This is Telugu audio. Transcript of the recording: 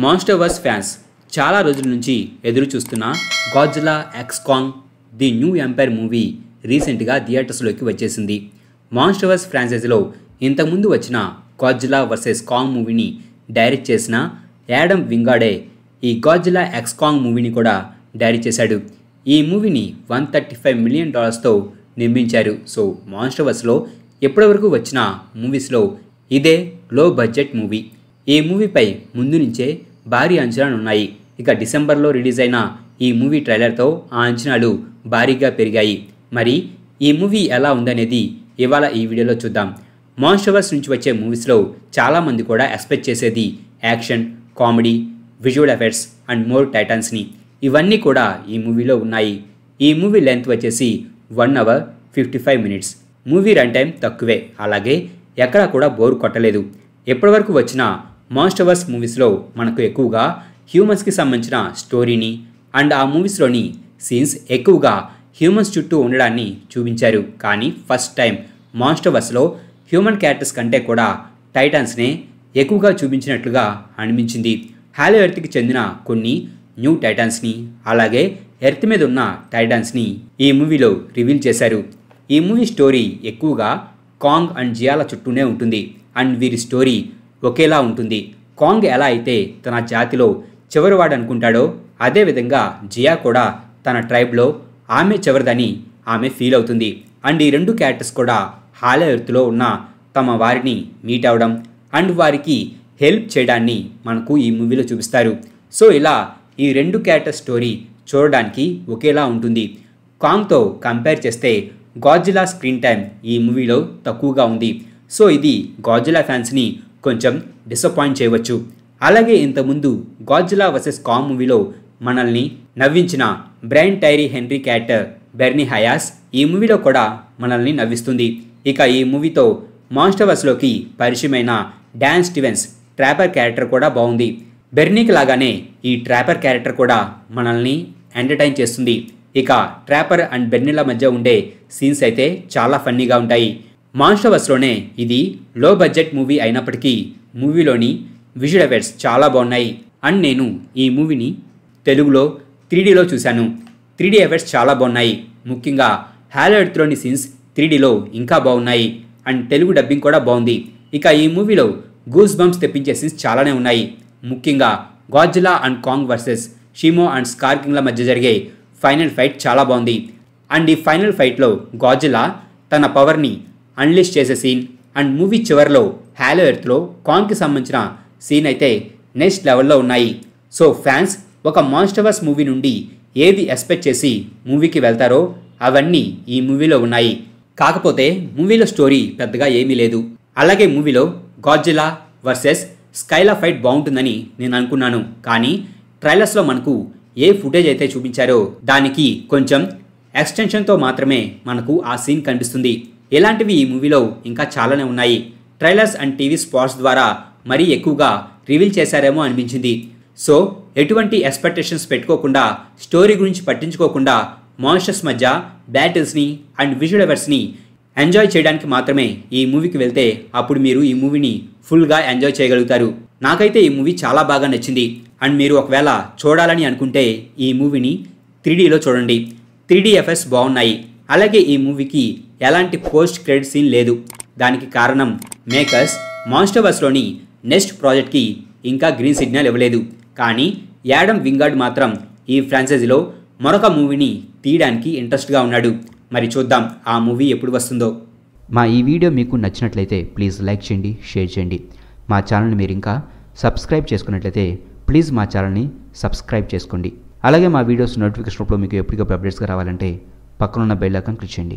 మాన్స్టర్వర్స్ ఫ్యాన్స్ చాలా రోజుల నుంచి ఎదురు చూస్తున్న Godzilla x Kong the new empire movie రీసెంట్గా థియేటర్స్లోకి వచ్చేసింది. మాన్స్టర్వర్స్ ఫ్రాంచైజీలో ఇంతకుముందు వచ్చిన గాడ్జిల్లా వర్సెస్ కాంగ్ మూవీని డైరెక్ట్ చేసిన యాడమ్ వింగాడే ఈ గాడ్జిల్లా ఎక్స్ కాంగ్ మూవీని కూడా డైరెక్ట్ చేశాడు. ఈ మూవీని $135 మిలియన్ నిర్మించారు. సో మాన్స్టర్వర్స్లో ఇప్పటివరకు వచ్చిన మూవీస్లో ఇదే లో బడ్జెట్ మూవీ. ఈ మూవీపై ముందు నుంచే భారీ అంచనాలు ఉన్నాయి. ఇక డిసెంబర్లో రిలీజ్ అయిన ఈ మూవీ ట్రైలర్తో ఆ అంచనాలు భారీగా పెరిగాయి. మరి ఈ మూవీ ఎలా ఉందనేది ఇవాళ ఈ వీడియోలో చూద్దాం. మాన్స్టర్వర్స్ నుంచి వచ్చే మూవీస్లో చాలామంది కూడా ఎక్స్పెక్ట్ చేసేది action, comedy, visual effects and more టైటాన్స్ని. ఇవన్నీ కూడా ఈ మూవీలో ఉన్నాయి. ఈ మూవీ లెంత్ వచ్చేసి 1 hour 55 minutes. Movie run time తక్కువే, అలాగే ఎక్కడా కూడా బోర్ కొట్టలేదు. ఎప్పటివరకు వచ్చిన మాన్స్టర్వర్స్ మూవీస్లో మనకు ఎక్కువగా హ్యూమన్స్కి సంబంధించిన స్టోరీని అండ్ ఆ మూవీస్లోని సీన్స్ ఎక్కువగా హ్యూమన్స్ చుట్టూ ఉండడాన్ని చూపించారు. కానీ ఫస్ట్ టైం మాన్స్టర్వర్స్లో హ్యూమన్ క్యారెక్టర్స్ కంటే కూడా టైటాన్స్నే ఎక్కువగా చూపించినట్లుగా అనిపించింది. హాలో ఎర్త్కి చెందిన కొన్ని న్యూ టైటాన్స్ని, అలాగే ఎర్త్ మీద ఉన్న టైటాన్స్ని ఈ మూవీలో రివీల్ చేశారు. ఈ మూవీ స్టోరీ ఎక్కువగా కాంగ్ అండ్ జియాల చుట్టూనే ఉంటుంది అండ్ వీరి స్టోరీ ఒకేలా ఉంటుంది. కాంగ్ ఎలా అయితే తన జాతిలో చివరివాడు అనుకుంటాడో అదేవిధంగా జియా కూడా తన ట్రైబ్లో ఆమె చివరిదని ఆమె ఫీల్ అవుతుంది. అండ్ ఈ రెండు క్యారెక్టర్స్ కూడా హాలో ఎర్త్లో ఉన్న తమ వారిని మీట్ అవ్వడం అండ్ వారికి హెల్ప్ చేయడాన్ని మనకు ఈ మూవీలో చూపిస్తారు. సో ఇలా ఈ రెండు క్యారెక్టర్ స్టోరీ చూడడానికి ఒకేలా ఉంటుంది. కాంగ్తో కంపేర్ చేస్తే గాడ్జిల్లా స్క్రీన్ టైం ఈ మూవీలో తక్కువగా ఉంది. సో ఇది గాడ్జిల్లా ఫ్యాన్స్ని కొంచెం డిసప్పాయింట్ చేయవచ్చు. అలాగే ఇంతకుముందు గాడ్జిల్లా వర్సెస్ కాంగ్ మూవీలో మనల్ని నవ్వించిన బ్రైన్ టైరీ హెన్రీ క్యారెక్టర్ బెర్నీ హయాస్ ఈ మూవీలో కూడా మనల్ని నవ్విస్తుంది. ఇక ఈ మూవీతో మాన్స్టర్వర్స్లోకి పరిచయమైన డాన్ స్టీవెన్స్ ట్రాపర్ క్యారెక్టర్ కూడా బాగుంది. బెర్నీకి లాగానే ఈ ట్రాపర్ క్యారెక్టర్ కూడా మనల్ని ఎంటర్టైన్ చేస్తుంది. ఇక ట్రాపర్ అండ్ బెర్నీల మధ్య ఉండే సీన్స్ అయితే చాలా ఫన్నీగా ఉంటాయి. మాన్స్టర్వర్స్లోనే ఇది లో బడ్జెట్ మూవీ అయినప్పటికీ మూవీలోని విజువల్ ఎఫెక్ట్స్ చాలా బాగున్నాయి. అండ్ నేను ఈ మూవీని తెలుగులో 3Dలో చూశాను. 3D ఎఫెక్ట్స్ చాలా బాగున్నాయి. ముఖ్యంగా హాలో ఎర్త్లోని సీన్స్ 3Dలో ఇంకా బాగున్నాయి అండ్ తెలుగు డబ్బింగ్ కూడా బాగుంది. ఇక ఈ మూవీలో గూస్ బంప్స్ తెప్పించే సీన్స్ చాలానే ఉన్నాయి. ముఖ్యంగా Godzilla and Kong versus Shimo and Skar కింగ్ల మధ్య జరిగే ఫైనల్ ఫైట్ చాలా బాగుంది. అండ్ ఈ ఫైనల్ ఫైట్లో గాడ్జిల్లా తన పవర్ని అన్లీష్ చేసే సీన్ అండ్ మూవీ చివరిలో హాలో ఎర్త్లో కాంగ్కి సంబంధించిన సీన్ అయితే నెక్స్ట్ లెవెల్లో ఉన్నాయి. సో ఫ్యాన్స్ ఒక మాన్స్టర్వర్స్ మూవీ నుండి ఏది ఎక్స్పెక్ట్ చేసి మూవీకి వెళ్తారో అవన్నీ ఈ మూవీలో ఉన్నాయి. కాకపోతే మూవీలో స్టోరీ పెద్దగా ఏమీ లేదు. అలాగే మూవీలో గాడ్జిల్లా వర్సెస్ స్కైలా ఫైట్ బాగుంటుందని నేను అనుకున్నాను. కానీ ట్రైలర్స్లో మనకు ఏ ఫుటేజ్ అయితే చూపించారో దానికి కొంచెం ఎక్స్టెన్షన్తో మాత్రమే మనకు ఆ సీన్ కనిపిస్తుంది. ఇలాంటివి ఈ మూవీలో ఇంకా చాలానే ఉన్నాయి. ట్రైలర్స్ అండ్ టీవీ స్పాట్స్ ద్వారా మరీ ఎక్కువగా రివీల్ చేశారేమో అనిపించింది. సో ఎటువంటి ఎక్స్పెక్టేషన్స్ పెట్టుకోకుండా, స్టోరీ గురించి పట్టించుకోకుండా మాన్స్టర్స్ మధ్య బ్యాటిల్స్ని అండ్ విజువల్ ఎఫెక్ట్స్ని ఎంజాయ్ చేయడానికి మాత్రమే ఈ మూవీకి వెళ్తే అప్పుడు మీరు ఈ మూవీని ఫుల్గా ఎంజాయ్ చేయగలుగుతారు. నాకైతే ఈ మూవీ చాలా బాగా నచ్చింది. అండ్ మీరు ఒకవేళ చూడాలని అనుకుంటే ఈ మూవీని 3Dలో చూడండి. 3D ఎఫెక్ట్స్ బాగున్నాయి. అలాగే ఈ మూవీకి ఎలాంటి పోస్ట్ క్రెడిట్ సీన్ లేదు. దానికి కారణం మేకర్స్ మాన్స్టర్వర్స్లోని నెక్స్ట్ ప్రాజెక్ట్కి ఇంకా గ్రీన్ సిగ్నల్ ఇవ్వలేదు. కానీ యాడమ్ వింగార్డ్ మాత్రం ఈ ఫ్రాంచైజీలో మరొక మూవీని తీయడానికి ఇంట్రెస్ట్గా ఉన్నాడు. మరి చూద్దాం ఆ మూవీ ఎప్పుడు వస్తుందో. మా ఈ వీడియో మీకు నచ్చినట్లయితే ప్లీజ్ లైక్ చేయండి, షేర్ చేయండి. మా ఛానల్ని మీరు ఇంకా సబ్స్క్రైబ్ చేసుకున్నట్లయితే ప్లీజ్ మా ఛానల్ని సబ్స్క్రైబ్ చేసుకోండి. అలాగే మా వీడియోస్ నోటిఫికేషన్ రూపంలో మీకు ఎప్పటికప్పుడు అప్డేట్స్గా రావాలంటే పక్కనున్న బెల్ ఐకాన్ క్లిక్ చేయండి.